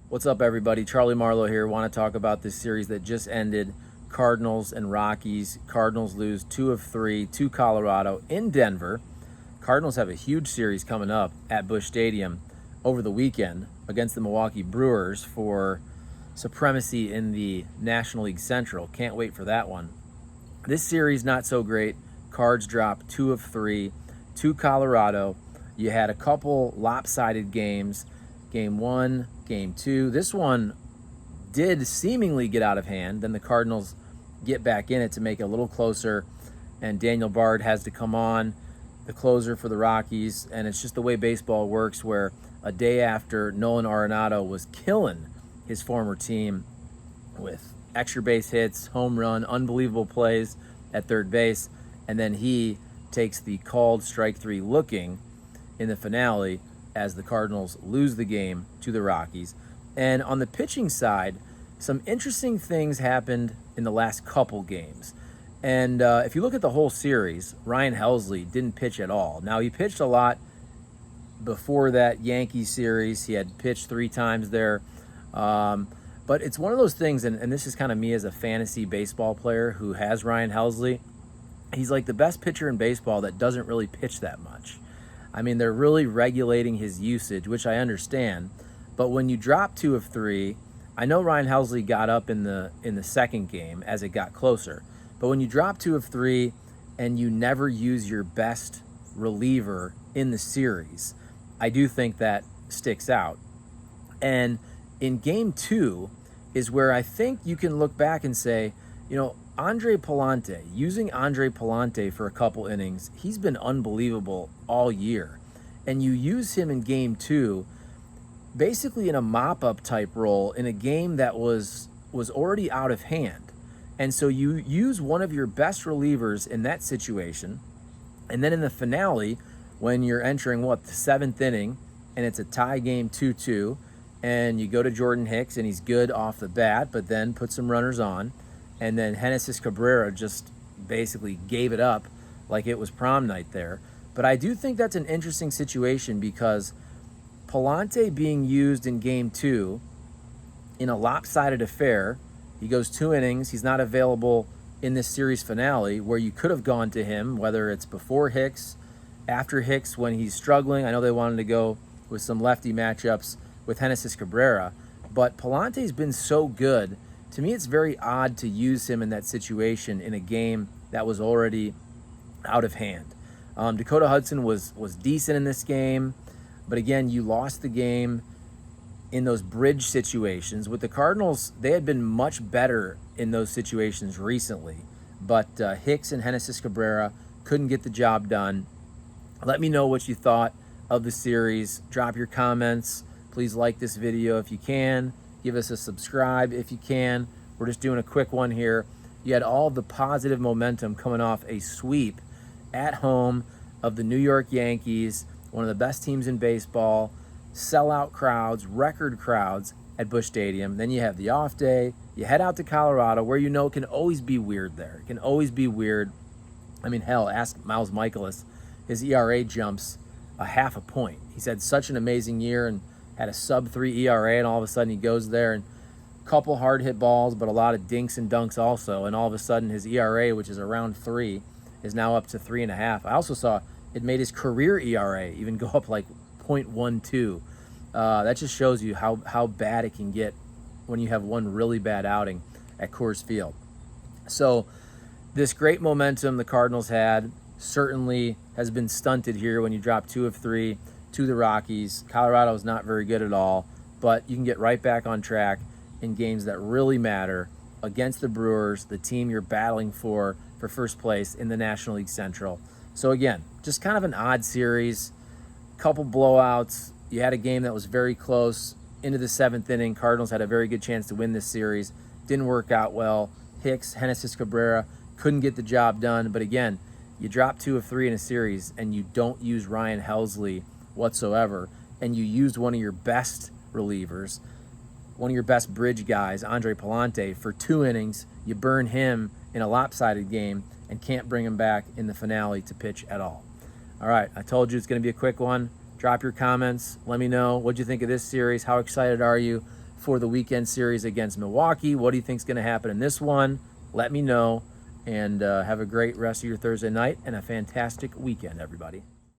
What's up, everybody? Charlie Marlow here. Want to talk about this series that just ended. Cardinals and Rockies. Cardinals lose 2 of 3 to Colorado in Denver. Cardinals have a huge series coming up at Busch Stadium over the weekend against the Milwaukee Brewers for supremacy in the National League Central. Can't wait for that one. This series not so great. Cards dropped 2 of 3 to Colorado. You had a couple lopsided games. Game 1, Game 2. This one did seemingly get out of hand. Then the Cardinals get back in it to make it a little closer, and Daniel Bard has to come on, the closer for the Rockies. And it's just the way baseball works, where a day after Nolan Arenado was killing his former team with extra base hits, home run, unbelievable plays at third base, and then he takes the called strike three looking in the finale as the Cardinals lose the game to the Rockies. And on the pitching side, some interesting things happened in the last couple games. And if you look at the whole series, Ryan Helsley didn't pitch at all. Now, he pitched a lot before that Yankees series. He had pitched 3 times there. But it's one of those things, and this is kind of me as a fantasy baseball player who has Ryan Helsley. He's like the best pitcher in baseball that doesn't really pitch that much. I mean, they're really regulating his usage, which I understand. But when you drop 2 of 3, I know Ryan Helsley got up in the second game as it got closer. But when you drop 2 of 3 and you never use your best reliever in the series, I do think that sticks out. And in Game 2 is where I think you can look back and say, Andre Pallante, using Andre Pallante for a couple innings, he's been unbelievable all year. And you use him in Game 2 basically in a mop-up type role in a game that was already out of hand. And so you use one of your best relievers in that situation. And then in the finale, when you're entering, the 7th inning, and it's a tie game 2-2, and you go to Jordan Hicks, and he's good off the bat, but then put some runners on. And then Genesis Cabrera just basically gave it up like it was prom night there. But I do think that's an interesting situation because Pallante being used in Game 2 in a lopsided affair, he goes 2 innings. He's not available in this series finale where you could have gone to him, whether it's before Hicks, after Hicks when he's struggling. I know they wanted to go with some lefty matchups with Genesis Cabrera. But Pallante's been so good. To me, it's very odd to use him in that situation in a game that was already out of hand. Dakota Hudson was decent in this game, but again, you lost the game in those bridge situations. With the Cardinals, they had been much better in those situations recently, but Hicks and Genesis Cabrera couldn't get the job done. Let me know what you thought of the series. Drop your comments. Please like this video if you can. Give us a subscribe if you can. We're just doing a quick one here. You had all the positive momentum coming off a sweep at home of the New York Yankees, one of the best teams in baseball, sellout crowds, record crowds at Busch Stadium. Then you have the off day. You head out to Colorado, where it can always be weird there. It can always be weird. I mean, hell, ask Miles Michaelis. His ERA jumps a half a point. He's had such an amazing year and had a sub-3 ERA, and all of a sudden he goes there and a couple hard hit balls, but a lot of dinks and dunks also, and all of a sudden his ERA, which is around 3, is now up to 3.5. I also saw it made his career ERA even go up like 0.12. That just shows you how bad it can get when you have one really bad outing at Coors Field. So this great momentum the Cardinals had certainly has been stunted here when you drop 2 of 3 to the Rockies. Colorado is not very good at all, but you can get right back on track in games that really matter against the Brewers, the team you're battling for first place in the National League Central. So again, just kind of an odd series, couple blowouts. You had a game that was very close into the 7th inning. Cardinals had a very good chance to win this series. Didn't work out well. Hicks, Genesis Cabrera couldn't get the job done. But again, you drop 2 of 3 in a series and you don't use Ryan Helsley whatsoever, and you used one of your best relievers, one of your best bridge guys, Andre Pallante, for 2 innings. You burn him in a lopsided game and can't bring him back in the finale to pitch at all. All right, I told you it's going to be a quick one. Drop your comments. Let me know what you think of this series. How excited are you for the weekend series against Milwaukee. What do you think is going to happen in this one? Let me know. And have a great rest of your Thursday night and a fantastic weekend, everybody.